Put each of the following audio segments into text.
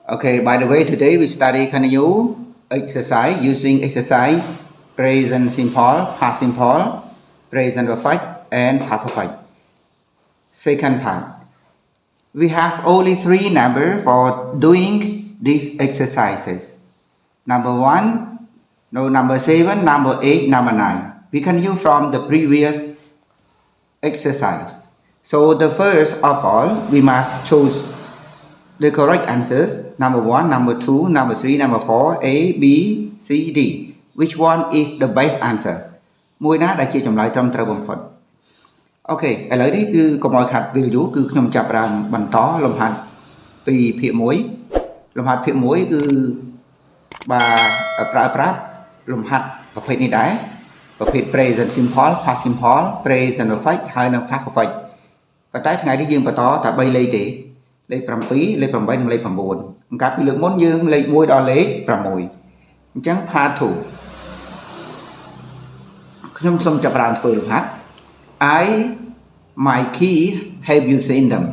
Okay, by the way, today we study continue exercise using exercise present simple, past simple, present perfect, and past perfect. Second part. We have only three numbers for doing these exercises. Number 1, number 7, number 8, number 9. We can use from the previous exercise. So the first of all, we must choose the correct answers. Number 1, number 2, number 3, number 4, A, B, C, D. Which one is the best answer? មួយណាដែលជាចម្លើយត្រឹមត្រូវបំផុត អូខេឥឡូវនេះគឺកុំឲ្យខាត់ value គឺខ្ញុំចាប់ផ្ដើមបន្តលំហាត់ពីភាគ1លំហាត់ភាគ1គឺបាទប្រើប្រាស់លំហាត់ប្រភេទនេះដែរប្រភេទ present simple past simple present perfect ហើយនិង past perfect ប៉ុន្តែថ្ងៃនេះយើងបន្តតែ3លេខទេលេខ7លេខ8និងលេខ9អង្គការពីលើកមុនយើងលេខ1ដល់លេខ6អញ្ចឹង part 2ខ្ញុំសូមចាប់ផ្ដើមធ្វើលំហាត់ my key have you seen them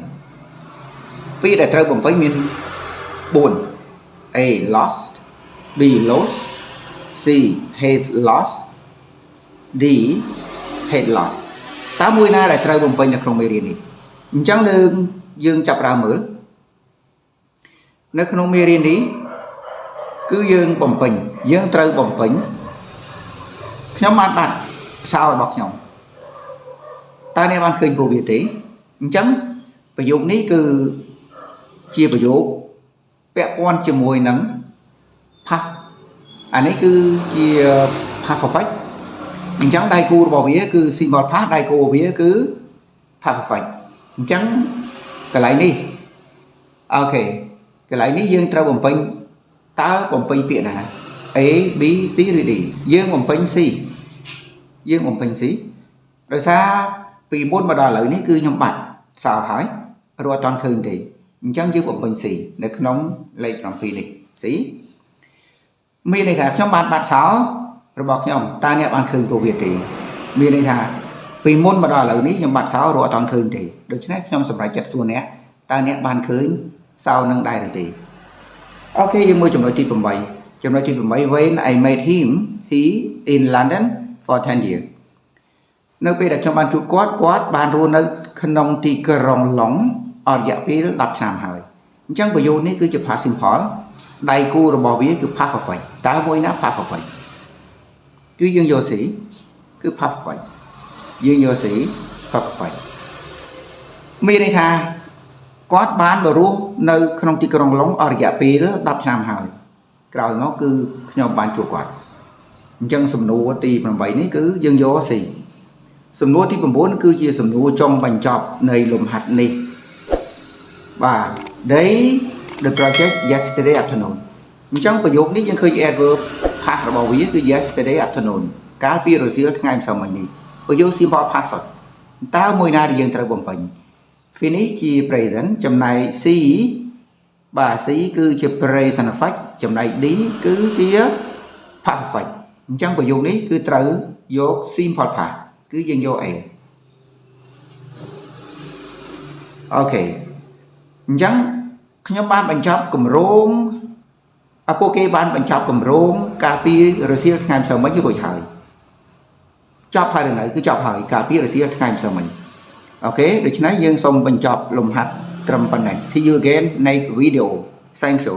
ពីដែលត្រូវបំពេញមាន4 A lost B lost C have lost D had lost តើមួយណាដែលត្រូវបំពេញនៅក្នុងមេរៀននេះអញ្ចឹងយើងចាប់ផ្ដើមមើលនៅក្នុងមេរៀននេះគឺយើងបំពេញយើងត្រូវបំពេញខ្ញុំបានបាត់សោរបស់ខ្ញុំតើអ្នកបានឃើញពួកវាទេអញ្ចឹងប្រយោគនេះគឺជាប្រយោគពាក់ព័ន្ធជាមួយនឹង past អានេះគឺជា past perfect អញ្ចឹងដៃគូរបស់វាគឺ simple past ដៃគូរបស់វាគឺ past perfect អញ្ចឹងកន្លែងនេះអូខេកន្លែងនេះយើងត្រូវបំពេញតើបំពេញពាក្យណា A B C ឬ D យើងបំពេញ C ដោយសារពីមុនមកដល់ឥឡូវនេះគឺខ្ញុំបាត់សោហើយរត់អត់ទាន់ឃើញទេអញ្ចឹងយើងបំពេញ C នៅក្នុងលេខ7នេះ C មានន័យថាខ្ញុំបានបាត់សោរបស់ខ្ញុំតើអ្នកបានឃើញពួកវាទេមានន័យថាពីមុនមកដល់ឥឡូវនេះខ្ញុំបាត់សោរត់អត់ទាន់ឃើញទេដូច្នេះខ្ញុំសម្រេចចិត្តសួរអ្នកតើអ្នកបានឃើញសោនឹងដែរឬទេអូខេយើងមើលចំណុចទី8ចំណុចទី8 when I met him he in London for 10 years នៅពេលដែលខ្ញុំបានជួបគាត់បានរស់នៅក្នុងទីក្រុងឡុងអស់រយៈពេល10ឆ្នាំហើយអញ្ចឹងប្រយោគនេះគឺជា past simple ដៃគូរបស់វាគឺ past perfect តើមួយណា past perfect គឺយើងយក C គឺ past perfect យើងយក C past perfect មានន័យថាគាត់បានរស់នៅក្នុងទីក្រុងឡុងអស់រយៈពេល10ឆ្នាំហើយក្រោយមកគឺខ្ញុំបានជួបគាត់អញ្ចឹងសំណួរទី8នេះគឺយើងយក C សំណួរទី9គឺជាសំណួរចុងបញ្ចប់នៃលំហាត់នេះបាទ They the project yesterday afternoon អញ្ចឹងប្រយោគនេះយើងឃើញ adverb past របស់វាគឺ yesterday afternoon កាលពីរសៀលថ្ងៃម្សិលមិញនេះប្រយោគ simple past តើមួយណាដែលយើងត្រូវបំពេញ finish ជា present ចំណែក C បាទ C គឺជា present perfect ចំណែក D គឺជា past perfect អញ្ចឹងប្រយោគនេះគឺត្រូវយក simple past គឺយើងយក A អូខេអញ្ចឹងខ្ញុំបានបញ្ចប់គម្រោងពួកគេបានបញ្ចប់គម្រោងកាលពីរសៀលថ្ងៃម្សិលមិញរួចហើយចប់ហើយនៅគឺចប់ហើយកាលពីរសៀលថ្ងៃម្សិលមិញអូខេដូច្នេះយើងសូមបញ្ចប់លំហាត់ត្រឹមប៉ុណ្ណេះ See you again next video thank you